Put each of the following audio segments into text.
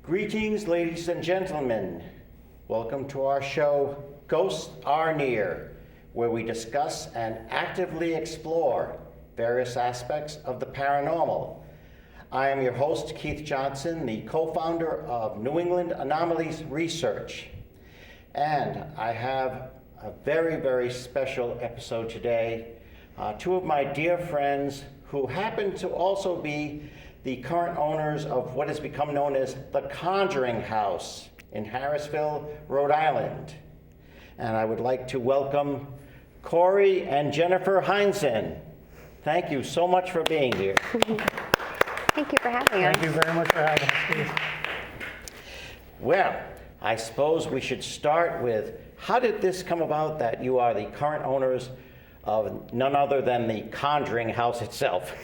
Greetings, ladies and gentlemen. Welcome to our show, Ghosts Are Near, where we discuss and actively explore various aspects of the paranormal. I am your host, Keith Johnson, the co-founder of New England Anomalies Research. And I have a very, very special episode today. Two of my dear friends who happen to also be the current owners of what has become known as the Conjuring House in Harrisville, Rhode Island. And I would like to welcome Cory and Jennifer Heinzen. Thank you so much for being here. Thank you for having us. Thank you very much for having us, Steve. Well, I suppose we should start with, how did this come about that you are the current owners of none other than the Conjuring House itself?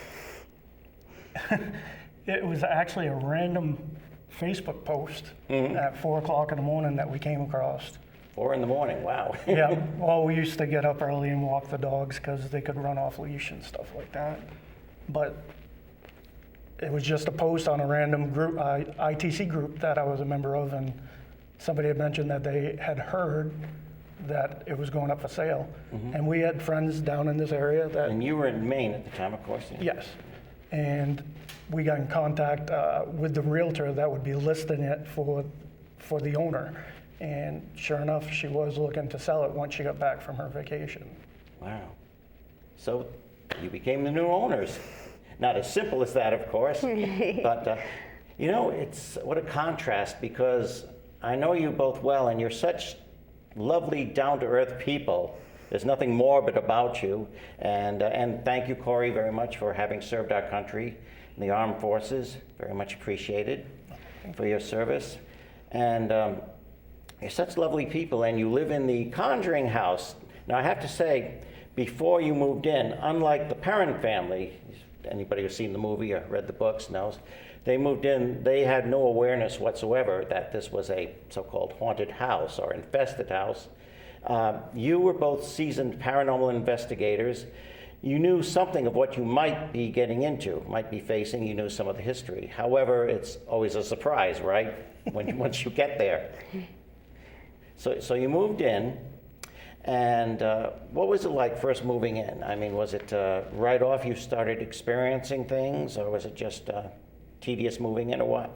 It was actually a random Facebook post at 4 o'clock in the morning that we came across. 4 in the morning, wow. Yeah, well, we used to get up early and walk the dogs because they could run off leash and stuff like that. But it was just a post on a random group, ITC group that I was a member of, and somebody had mentioned that they had heard that it was going up for sale. And we had friends down in this area that... And you were in Maine at the time, of course. Yeah. Yes. And we got in contact with the realtor that would be listing it for the owner. And sure enough, she was looking to sell it once she got back from her vacation. Wow. So you became the new owners. Not as simple as that, of course. But, you know, it's what a contrast, because I know you both well, and you're such lovely, down-to-earth people. There's nothing morbid about you. And thank you, Cory, very much for having served our country in the armed forces. Very much appreciated for your service. And you're such lovely people, and you live in the Conjuring House. Now, I have to say, before you moved in, unlike the Perron family, anybody who's seen the movie or read the books knows, they moved in, they had no awareness whatsoever that this was a so-called haunted house or infested house. You were both seasoned paranormal investigators. You knew something of what you might be getting into, might be facing. You knew some of the history. However, it's always a surprise, right? Once you get there. So you moved in, and what was it like first moving in? I mean, was it right off you started experiencing things, or was it just tedious moving in, or what?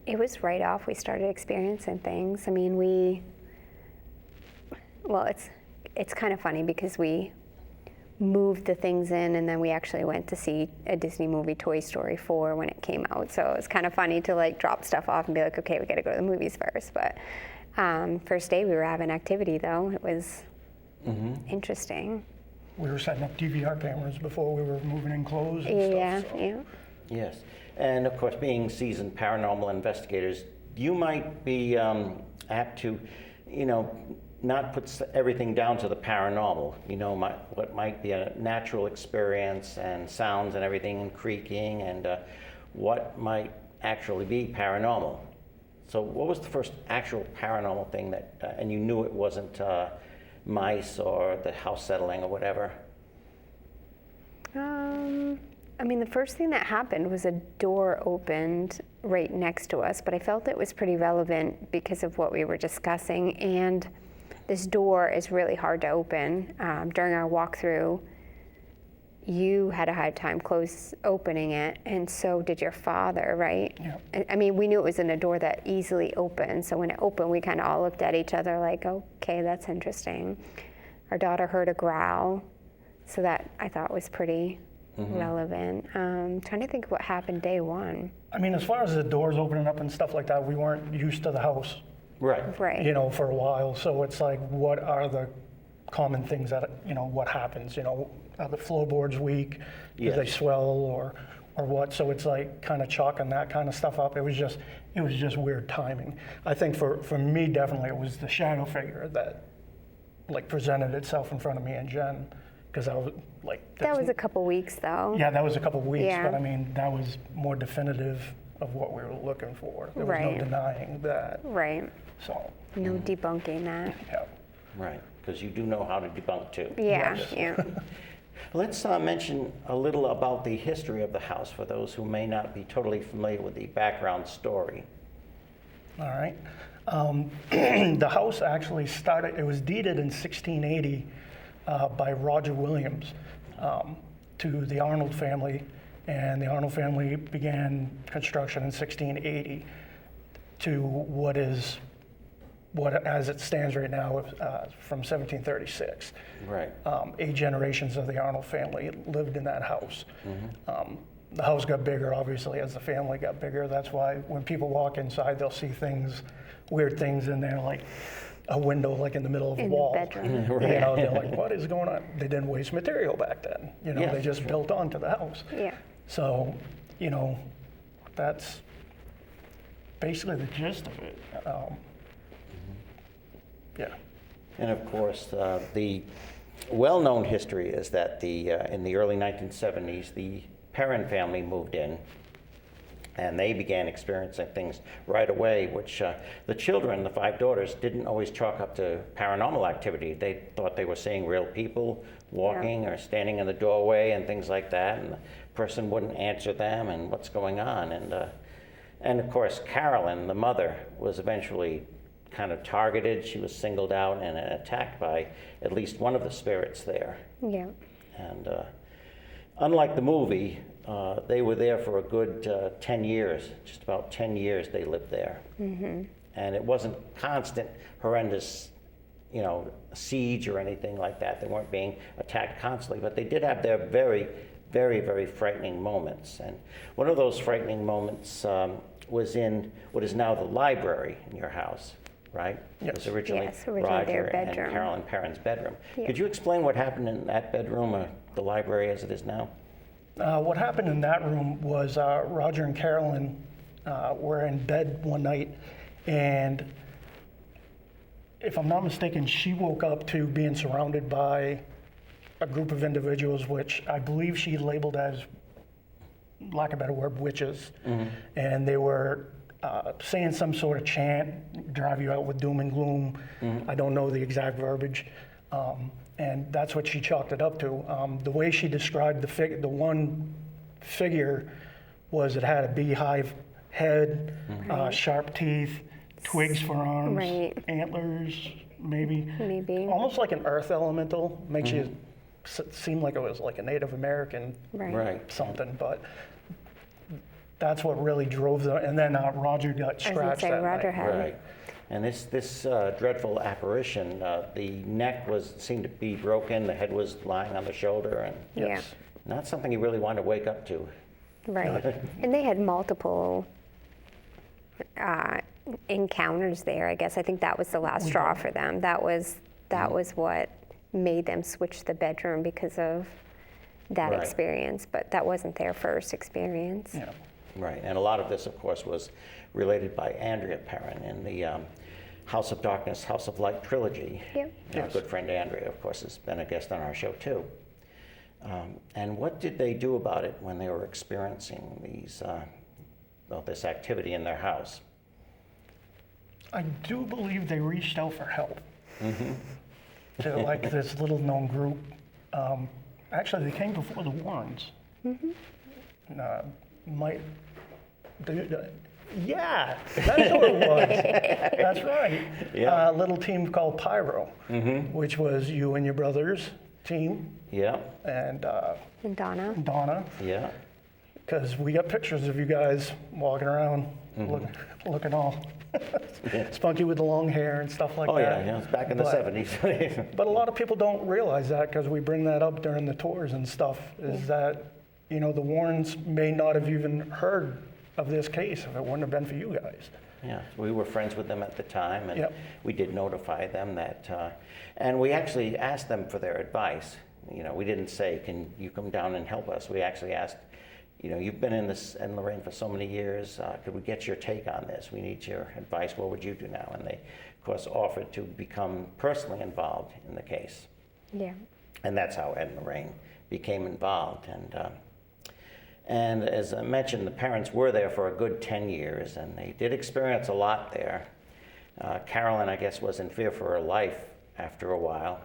It was right off we started experiencing things. I mean, well, it's kind of funny because we moved the things in, and then we actually went to see a Disney movie, Toy Story 4, when it came out. So it was kind of funny to like drop stuff off and be like, okay, we got to go to the movies first. But first day we were having activity, though. It was interesting. We were setting up DVR cameras before we were moving in clothes and stuff. So. Yeah. Yes, and of course, being seasoned paranormal investigators, you might be apt to, not put everything down to the paranormal. What might be a natural experience and sounds and everything and creaking, and what might actually be paranormal. So what was the first actual paranormal thing that, and you knew it wasn't mice or the house settling or whatever? I mean, the first thing that happened was a door opened right next to us, but I felt it was pretty relevant because of what we were discussing. And this door is really hard to open. During our walkthrough, you had a hard time opening it, and so did your father, right? Yeah. I mean, we knew it was in a door that easily opened, so when it opened, we kind of all looked at each other like, okay, that's interesting. Our daughter heard a growl, so that I thought was pretty relevant. Trying to think of what happened day one. I mean, as far as the doors opening up and stuff like that, we weren't used to the house. Right. Right. you know, for a while. So it's like, what are the common things that, you know, what happens? You know, are the floorboards weak? Do they Yes. swell or what? So it's like kind of chalking that kind of stuff up. It was just weird timing. I think for me, definitely, it was the shadow figure that like presented itself in front of me and Jen, because I was like, That was a couple weeks though. yeah, that was a couple weeks, Yeah. but I mean, that was more definitive of what we were looking for. There was Right. no denying that. Right. So, No debunking that. yeah. Right, because you do know how to debunk too. Yeah. Yes. Yeah. Let's mention a little about the history of the house for those who may not be totally familiar with the background story. All right. The house actually started, it was deeded in 1680 by Roger Williams to the Arnold family, and the Arnold family began construction in 1680 to what as it stands right now from 1736. Right. 8 generations of the Arnold family lived in that house. The house got bigger, obviously, as the family got bigger. That's why when people walk inside, they'll see things, weird things in there, like a window like in the middle of a In the wall. bedroom. You know, they're like, what is going on? They didn't waste material back then. You know, Yeah, they just sure. built onto the house. Yeah. So, you know, that's basically the gist of it. Yeah. And of course, the well-known history is that in the early 1970s, the Perron family moved in, and they began experiencing things right away, which the children, the 5 daughters, didn't always chalk up to paranormal activity. They thought they were seeing real people walking or standing in the doorway and things like that, and the person wouldn't answer them, and what's going on. And of course, Carolyn, the mother, was eventually kind of targeted. She was singled out and attacked by at least one of the spirits there. Yeah. And unlike the movie, they were there for a good 10 years, just about 10 years they lived there. And it wasn't constant, horrendous, you know, siege or anything like that. They weren't being attacked constantly, but they did have their very, very, very frightening moments. And one of those frightening moments was in what is now the library in your house, right? Yes. It was originally, Yes, originally their Roger and bedroom. Carolyn Perron's bedroom. Yeah. Could you explain what happened in that bedroom, or the library as it is now? What happened in that room was Roger and Carolyn were in bed one night, and if I'm not mistaken, she woke up to being surrounded by a group of individuals, which I believe she labeled as, lack of a better word, witches. And they were saying some sort of chant, drive you out with doom and gloom. I don't know the exact verbiage. And that's what she chalked it up to. The way she described the one figure was it had a beehive head, sharp teeth, twigs for arms, Right. antlers, maybe. Maybe. Almost like an earth elemental. Makes you seem like it was like a Native American Right. Right. something, but that's what really drove them. And then Roger got I was gonna scratched say that Roger night. had. Right. And this dreadful apparition, the neck seemed to be broken, the head was lying on the shoulder, and Yes. not something you really want to wake up to. Right. And they had multiple encounters there, I guess. I think that was the last straw for them. That was what made them switch the bedroom, because of that Right. experience. But that wasn't their first experience. Yeah. Right, and a lot of this, of course, was related by Andrea Perron in the House of Darkness, House of Light trilogy. Yep. Our Yes. good friend Andrea, of course, has been a guest on our show too. And what did they do about it when they were experiencing this activity in their house? I do believe they reached out for help to like this little known group. Actually, they came before the Warrens. Yeah, that's what it was. That's right. Yeah. A little team called Pyro, which was you and your brother's team, Yeah, and And Donna. Donna, yeah, because we got pictures of you guys walking around looking all spunky with the long hair and stuff like oh yeah, that. yeah, it's back in the But- 70s. But a lot of people don't realize that, because we bring that up during the tours and stuff, is that, you know, the Warrens may not have even heard of this case if it wouldn't have been for you guys. Yeah, we were friends with them at the time, and Yep. we did notify them that, and we actually asked them for their advice. You know, we didn't say, can you come down and help us? We actually asked, you know, you've been in Lorraine for so many years, could we get your take on this? We need your advice, what would you do now? And they, of course, offered to become personally involved in the case. Yeah. And that's how Ed and Lorraine became involved. And as I mentioned, the parents were there for a good 10 years, and they did experience a lot there. Carolyn, I guess, was in fear for her life after a while.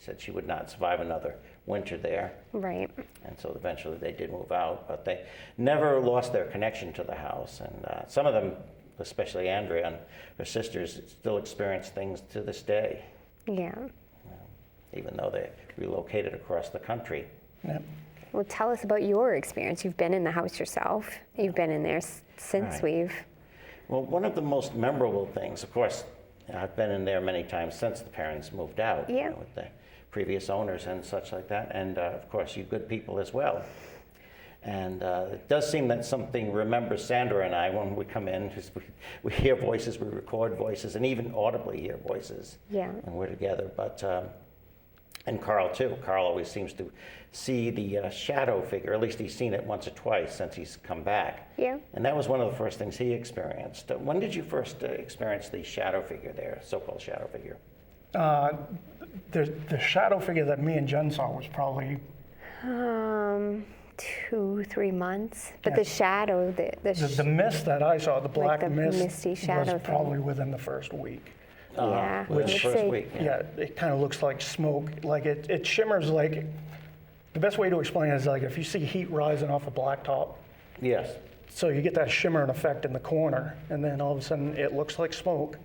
Said she would not survive another winter there. Right. And so eventually they did move out, but they never lost their connection to the house. And some of them, especially Andrea and her sisters, still experience things to this day, Yeah. even though they relocated across the country. Yep. Well, tell us about your experience. You've been in the house yourself. You've been in there since Right. we've. Well, one of the most memorable things, of course, I've been in there many times since the parents moved out, Yeah. with the previous owners and such like that, and of course, you good people as well. And it does seem that something remembers Sandra and I when we come in, because we hear voices, we record voices, and even audibly hear voices Yeah. when we're together. But and Carl too. Carl always seems to see the shadow figure. At least he's seen it once or twice since he's come back. Yeah. And that was one of the first things he experienced. When did you first experience the shadow figure there, so-called shadow figure? The shadow figure that me and Jen saw was probably 2-3 months. But Yeah. the shadow, the mist that I saw. The black the mist misty shadow was thing. probably within the first week. Yeah, Within the let's first say- week. Yeah, it kind of looks like smoke. Like it shimmers like. The best way to explain it is like if you see heat rising off a blacktop. Yes. So you get that shimmering effect in the corner, and then all of a sudden it looks like smoke,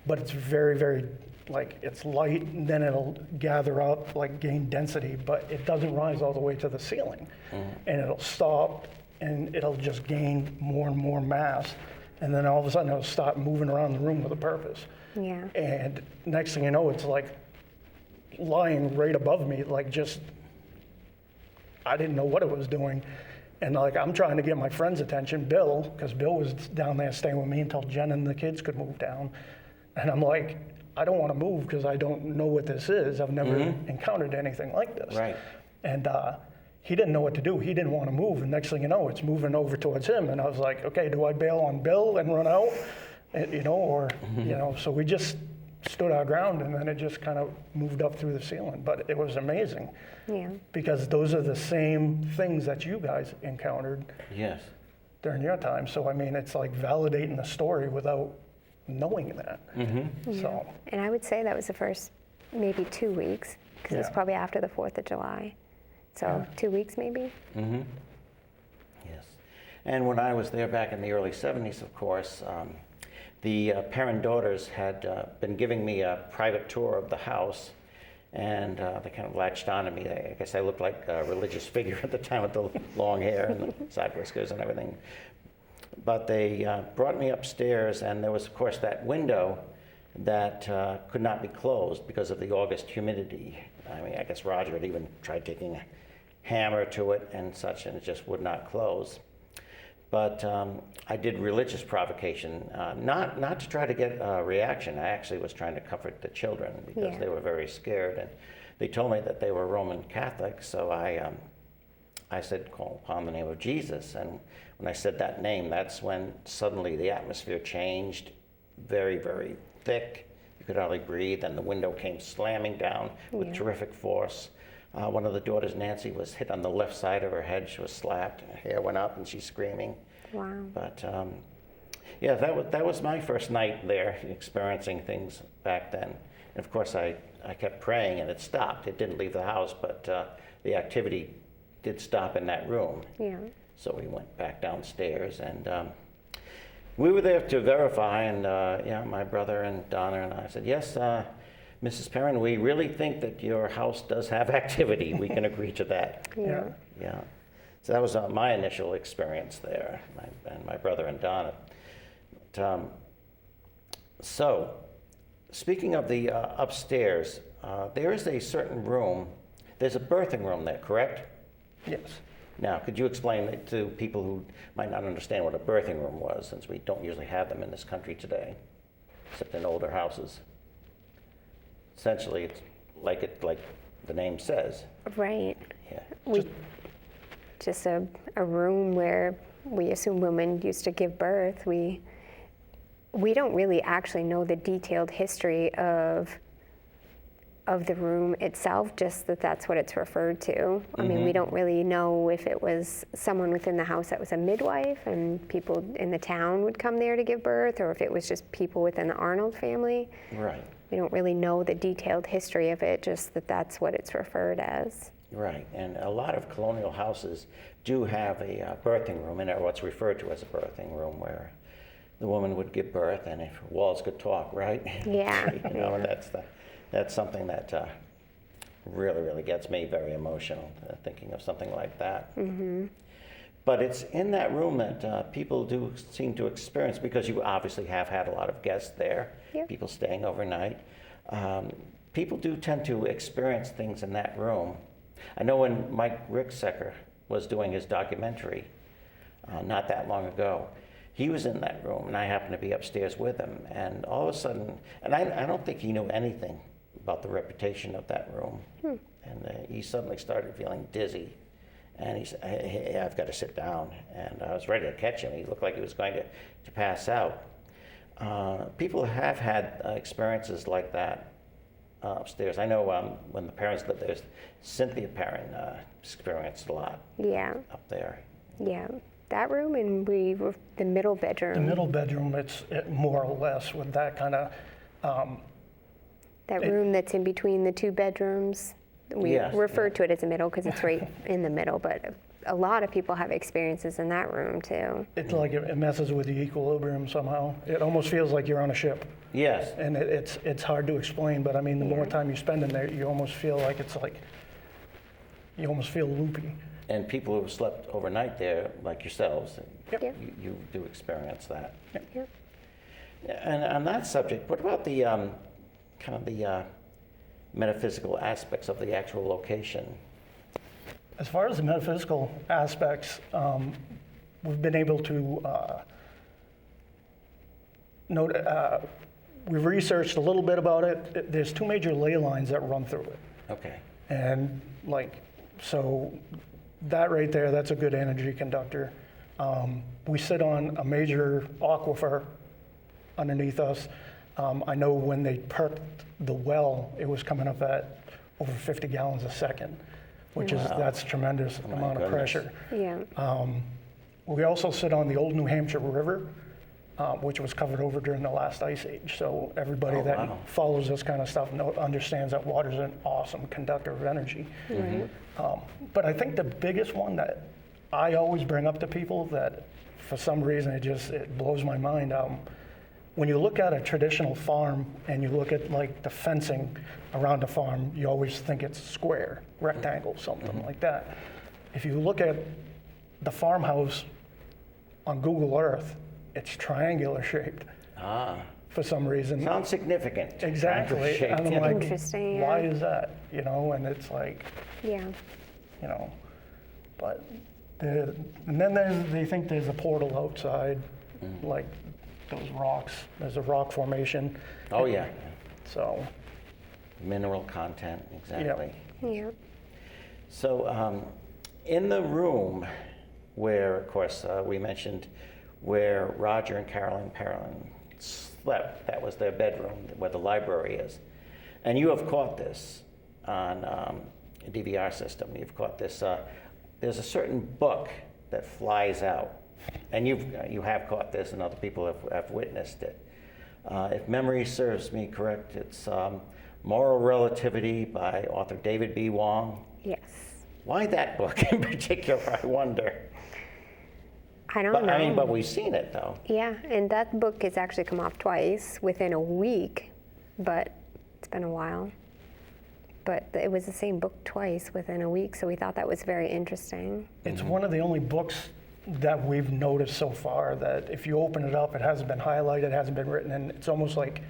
but it's very, very, like it's light, and then it'll gather up, like gain density, but it doesn't rise all the way to the ceiling. And it'll stop, and it'll just gain more and more mass, and then all of a sudden it'll stop moving around the room with a purpose. Yeah. And next thing you know, it's like lying right above me, like just, I didn't know what it was doing. And like, I'm trying to get my friend's attention, Bill, because Bill was down there staying with me until Jen and the kids could move down. And I'm like, I don't want to move because I don't know what this is. I've never encountered anything like this. Right. And he didn't know what to do. He didn't want to move. And next thing you know, it's moving over towards him. And I was like, okay, do I bail on Bill and run out? You know, or, you know, so we just stood our ground, and then it just kind of moved up through the ceiling. But it was amazing. Yeah. Because those are the same things that you guys encountered Yes. during your time. So, I mean, it's like validating the story without knowing that. So, And I would say that was the first maybe 2 weeks, because it was Yeah. probably after the 4th of July. So 2 weeks maybe? Yes. And when I was there back in the early 70s, of course, the Perron daughters had been giving me a private tour of the house, and they kind of latched on to me. I guess I looked like a religious figure at the time with the long hair and the side whiskers and everything. But they brought me upstairs, and there was, of course, that window that could not be closed because of the August humidity. I mean, I guess Roger had even tried taking a hammer to it and such, and it just would not close. But I did religious provocation, not to try to get a reaction. I actually was trying to comfort the children because Yeah. they were very scared, and they told me that they were Roman Catholics. So I said, call upon the name of Jesus. And when I said that name, that's when suddenly the atmosphere changed, very, very thick. You could hardly breathe, and the window came slamming down with terrific force. One of the daughters, Nancy, was hit on the left side of her head. She was slapped, and her hair went up, and she's screaming. Wow. But yeah, that was my first night there, experiencing things back then. And of course, I kept praying, and it stopped. It didn't leave the house, but the activity did stop in that room. Yeah. So we went back downstairs, and we were there to verify. And yeah, my brother and Donna and I said, yes, Mrs. Perron, we really think that your house does have activity. We can agree to that. Yeah. Yeah. So that was my initial experience there, and my brother and Donna. But, so, speaking of the upstairs, there is a certain room. There's a birthing room there, correct? yes. Now, could you explain it to people who might not understand what a birthing room was, since we don't usually have them in this country today, except in older houses? Essentially, it's like the name says. Right. Yeah. Just a room where we assume women used to give birth. We don't really actually know the detailed history of the room itself, just that that's what it's referred to. I mean, we don't really know if it was someone within the house that was a midwife and people in the town would come there to give birth, or if it was just people within the Arnold family. Right. We don't really know the detailed history of it, just that that's what it's referred as. Right, and a lot of colonial houses do have a birthing room, and what's referred to as a birthing room, where the woman would give birth, and if walls could talk, right? Yeah. You know, and that's something that really gets me very emotional, thinking of something like that. But it's in that room that people do seem to experience, because you obviously have had a lot of guests there, people staying overnight. People do tend to experience things in that room. I know when Mike Ricksecker was doing his documentary not that long ago, he was in that room, and I happened to be upstairs with him, and all of a sudden, and I don't think he knew anything about the reputation of that room, and he suddenly started feeling dizzy, and he said, hey, I've got to sit down, and I was ready to catch him. He looked like he was going to pass out. People have had experiences like that upstairs. I know when the parents lived there, Cynthia Perron experienced a lot up there. Yeah, that room, and the middle bedroom. The middle bedroom, it's more or less with that kind of. That room that's in between the two bedrooms. We refer to it as a middle because it's right in the middle, but a lot of people have experiences in that room too. It's like it messes with the equilibrium somehow. It almost feels like you're on a ship. Yes. And it's hard to explain, but I mean, the more time you spend in there, you almost feel like you almost feel loopy. And people who slept overnight there, like yourselves, Yep. you do experience that. Yep. And on that subject, what about the kind of the metaphysical aspects of the actual location? As far as the metaphysical aspects, we've been able to note. We've researched a little bit about it. There's two major ley lines that run through it. Okay. And so that right there, that's a good energy conductor. We sit on a major aquifer underneath us. I know when they perked the well, it was coming up at over 50 gallons a second, which that's tremendous amount of pressure. Yeah. We also sit on the old New Hampshire River, which was covered over during the last ice age. So everybody that follows this kind of stuff understands that water's an awesome conductor of energy. But I think the biggest one that I always bring up to people that for some reason it blows my mind. When you look at a traditional farm and you look at like the fencing around a farm, you always think it's square, rectangle, something like that. If you look at the farmhouse on Google Earth, it's triangular shaped for some reason. Sounds significant. Exactly. And I'm like, Interesting, why is that? You know, and it's like, Yeah. you know, but and then they think there's a portal outside, like those rocks. There's a rock formation. Oh yeah. So. Mineral content, exactly. Yeah. So in the room where, of course, we mentioned where Roger and Carolyn Perron slept, that was their bedroom where the library is. And you have caught this on a DVR system. You've caught this. There's a certain book that flies out. And you have caught this, and other people have witnessed it. If memory serves me correct, it's Moral Relativity by author David B. Wong. Yes. Why that book in particular, I wonder? I don't know. But we've seen it though. Yeah, and that book has actually come off twice within a week, but it's been a while. But it was the same book twice within a week, so we thought that was very interesting. It's one of the only books that we've noticed so far that if you open it up, it hasn't been highlighted, hasn't been written, and it's almost like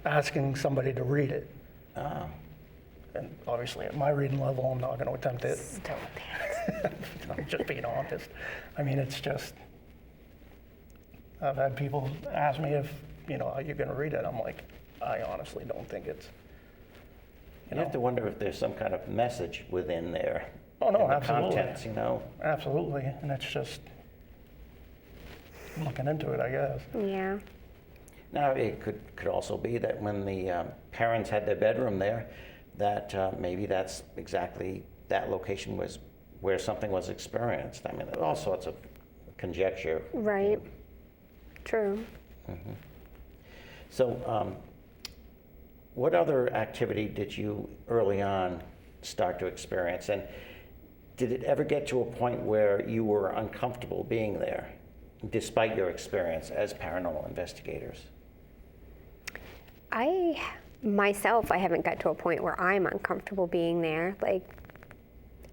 asking somebody to read it. Oh. And obviously at my reading level, I'm not going to attempt it. Stop it. I'm just being honest. I mean, it's just, I've had people ask me if, are you going to read it? I'm like, I honestly don't think it's, You have to wonder if there's some kind of message within there. Oh, no, in the absolutely. contents, Absolutely, and it's just looking into it, I guess. Yeah. Now, it could also be that when the parents had their bedroom there, that maybe that's exactly that location was where something was experienced. I mean, all sorts of conjecture. Right. True. So, what other activity did you early on start to experience? And did it ever get to a point where you were uncomfortable being there, despite your experience as paranormal investigators? Myself, I haven't got to a point where I'm uncomfortable being there. Like,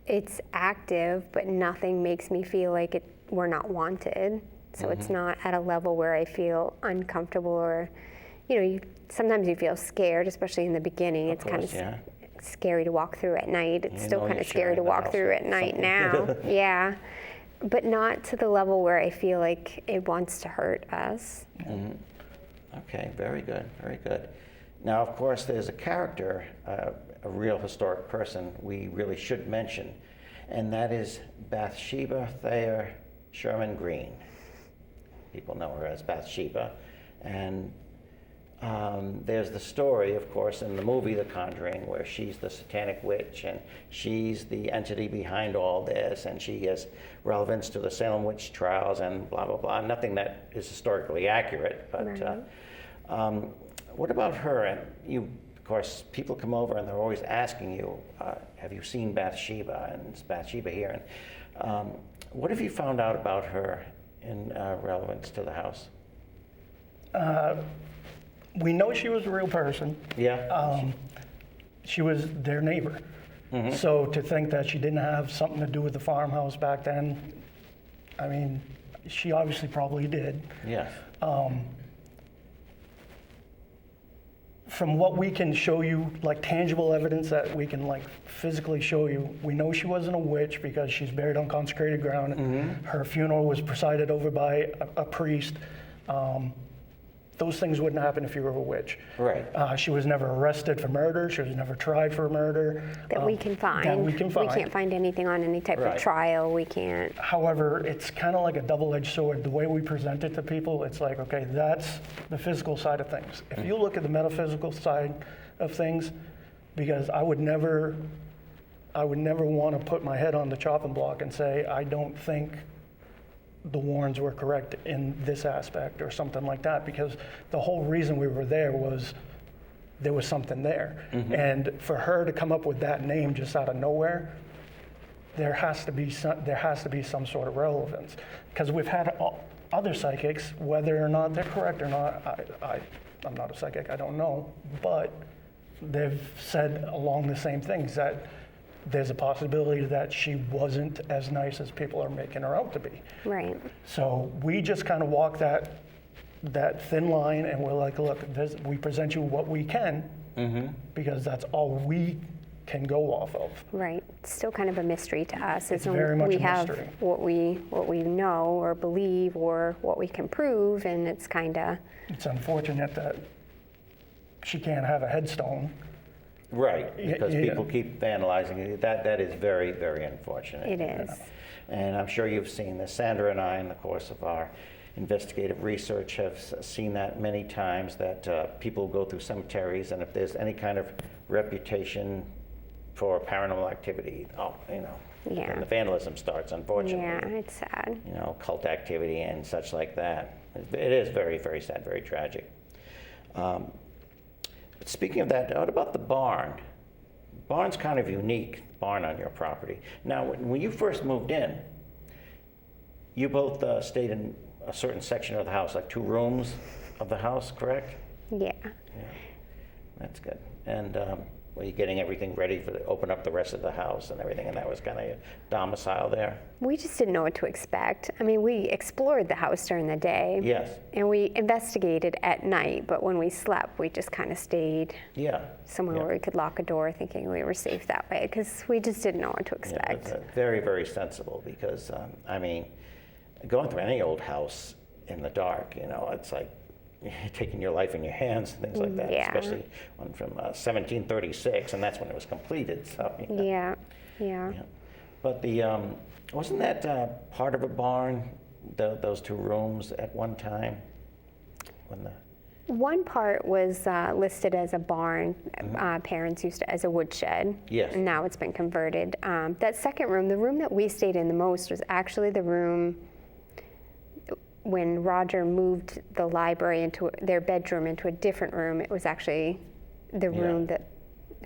it's active, but nothing makes me feel like we're not wanted. So it's not at a level where I feel uncomfortable or, sometimes you feel scared, especially in the beginning. It's kind of scary to walk through at night. It's still kind of scary to walk through at night now. Yeah. But not to the level where I feel like it wants to hurt us. Okay, very good, very good. Now, of course, there's a character, a real historic person we really should mention, and that is Bathsheba Thayer Sherman Green. People know her as Bathsheba. And there's the story, of course, in the movie The Conjuring, where she's the satanic witch, and she's the entity behind all this, and she has relevance to the Salem witch trials and blah, blah, blah. Nothing that is historically accurate, but what about her? And you, of course, people come over and they're always asking you, have you seen Bathsheba? And is Bathsheba here? And what have you found out about her in relevance to the house? We know she was a real person. Yeah. She was their neighbor. So to think that she didn't have something to do with the farmhouse back then, I mean, she obviously probably did. Yes. From what we can show you, like tangible evidence that we can like physically show you, we know she wasn't a witch because she's buried on consecrated ground. Her funeral was presided over by a priest. Those things wouldn't happen if you were a witch. Right. She was never arrested for murder. She was never tried for murder. That we can find. That we can find. We can't find anything on any type of trial. We can't. However, it's kind of like a double-edged sword. The way we present it to people, it's like, okay, that's the physical side of things. If you look at the metaphysical side of things, because I would never want to put my head on the chopping block and say, I don't think the Warrens were correct in this aspect or something like that, because the whole reason we were there was there was something there. And for her to come up with that name just out of nowhere, there has to be some sort of relevance, because we've had other psychics, whether or not they're correct or not, I'm not a psychic, I don't know, but they've said along the same things, that there's a possibility that she wasn't as nice as people are making her out to be. Right. So we just kind of walk that thin line, and we're like, look, we present you what we can, because that's all we can go off of. Right. It's still kind of a mystery to us. It's very much we a have mystery. what we know or believe or what we can prove, and it's kind of. It's unfortunate that she can't have a headstone. Right, because people keep vandalizing it. That is very, very unfortunate. It is. And I'm sure you've seen this. Sandra and I, in the course of our investigative research, have seen that many times, that people go through cemeteries, and if there's any kind of reputation for paranormal activity, then the vandalism starts, unfortunately. Yeah, it's sad. Cult activity and such like that. It is very, very sad, very tragic. But speaking of that, what about the barn? Barn's kind of unique, barn on your property. Now, when you first moved in, you both stayed in a certain section of the house, like 2 rooms of the house, correct? Yeah. That's good. And were you getting everything ready for open up the rest of the house and everything, and that was kind of your domicile there? We just didn't know what to expect. I mean, we explored the house during the day. Yes. And we investigated at night, but when we slept, we just kind of stayed Yeah. somewhere where we could lock a door, thinking we were safe that way, because we just didn't know what to Yeah, expect. it's very, very sensible because, I mean, going through any old house in the dark, you know, it's like taking your life in your hands and things like that, Yeah. especially one from 1736, and that's when it was completed. So, you know. Yeah. Yeah. But the wasn't that part of a barn? Those two rooms at one time. When the One part was listed as a barn. Parents used it as a woodshed. Yes. And now it's been converted. That second room, the room that we stayed in the most, was actually the room when Roger moved the library into their bedroom into a different room. It was actually the room that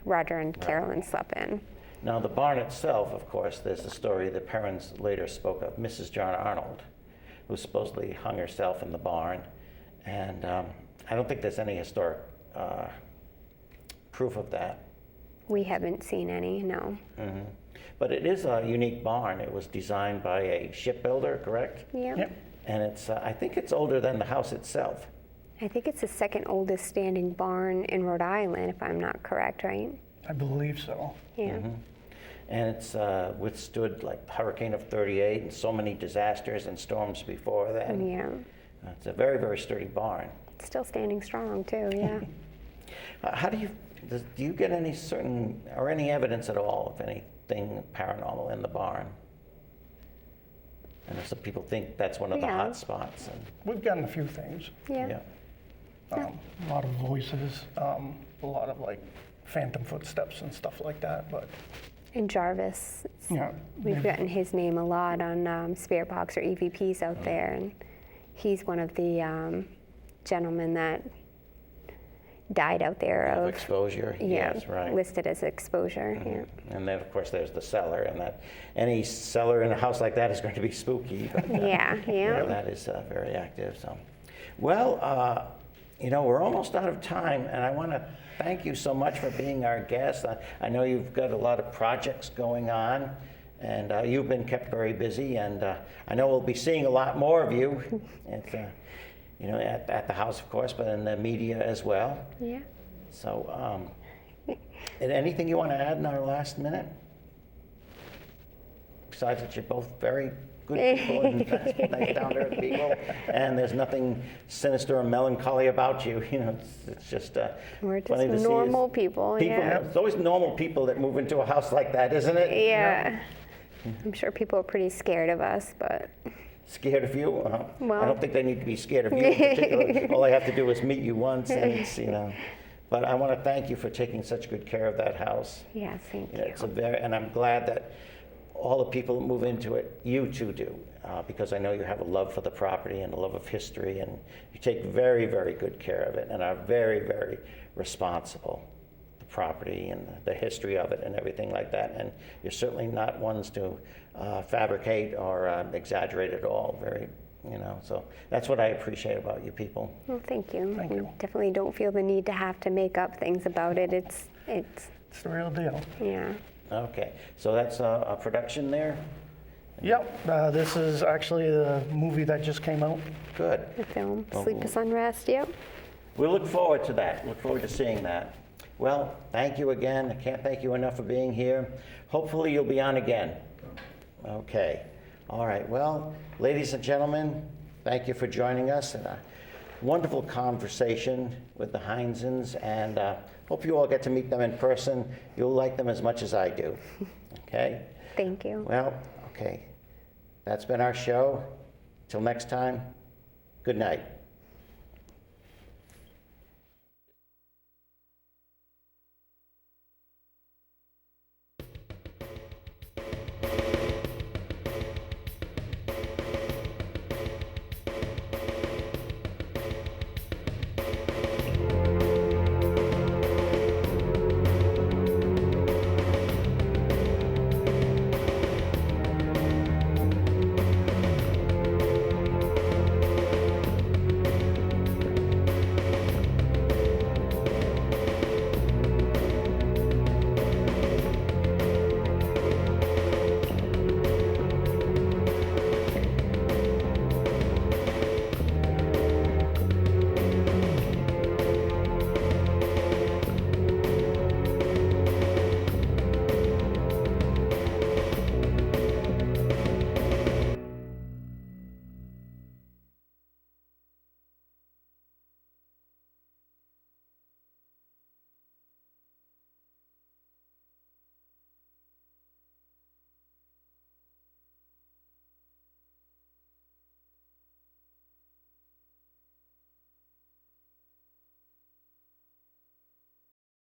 Roger and Carolyn slept in. Now the barn itself, of course, there's the story the Perrons later spoke of, Mrs. John Arnold, who supposedly hung herself in the barn, and I don't think there's any historic proof of that. We haven't seen any, no. Hmm. But it is a unique barn. It was designed by a shipbuilder, correct? Yeah. Yep. And it's, I think it's older than the house itself. I think it's the second oldest standing barn in Rhode Island, if I'm not correct, right? I believe so. Yeah. And it's withstood like the Hurricane of '38 and so many disasters and storms before that. Yeah. It's a very, very sturdy barn. It's still standing strong, too, yeah. How do you get any certain, or any evidence at all of anything paranormal in the barn? I know some people think that's one of the Yeah. hot spots. And, We've gotten a few things. Yeah. A lot of voices, a lot of like phantom footsteps and stuff like that. But And Jarvis, yeah, we've gotten his name a lot on spirit box or EVPs out there, and he's one of the gentlemen that died out there of of exposure. yeah, Yes, right. listed as exposure. Yeah. And then, of course, there's the cellar, and that any cellar in a house like that is going to be spooky. But, Yeah, you yeah. know, that is very active. So, well, you know, we're almost out of time, and I want to thank you so much for being our guest. I know you've got a lot of projects going on, and you've been kept very busy, and I know we'll be seeing a lot more of you. You know, at the house, of course, but in the media as well. Yeah. So, anything you want to add in our last minute? Besides that you're both very good people and nice down-to-earth people, and there's nothing sinister or melancholy about you. You know, it's just We're funny to just see normal people, yeah. It's always normal people that move into a house like that, isn't it? Yeah. I'm sure people are pretty scared of us, but Scared of you? Well- I don't think they need to be scared of you in particular. All I have to do is meet you once, and it's, you know. But I want to thank you for taking such good care of that house. yeah, thank You know, you. it's and I'm glad that all the people that move into it, you too do, because I know you have a love for the property and a love of history, and you take very, very good care of it, and are very, very responsible. The property and the history of it and everything like that, and you're certainly not ones to fabricate or exaggerate at all. Very, you know, so that's what I appreciate about you people. Well, thank you. Thank We you. definitely don't feel the need to have to make up things about it. It's it's the real deal. yeah. Okay, so that's a production there. Yep, this is actually the movie that just came out. Good. The film, Well, Sleepless Unrest, yep. We look forward to that. Look forward to seeing that. Well, thank you again. I can't thank you enough for being here. Hopefully you'll be on again. Okay. All right. Well, ladies and gentlemen, thank you for joining us in a wonderful conversation with the Heinzens, and hope you all get to meet them in person. You'll like them as much as I do. Okay? Thank you. Well, okay. That's been our show. Till next time, good night.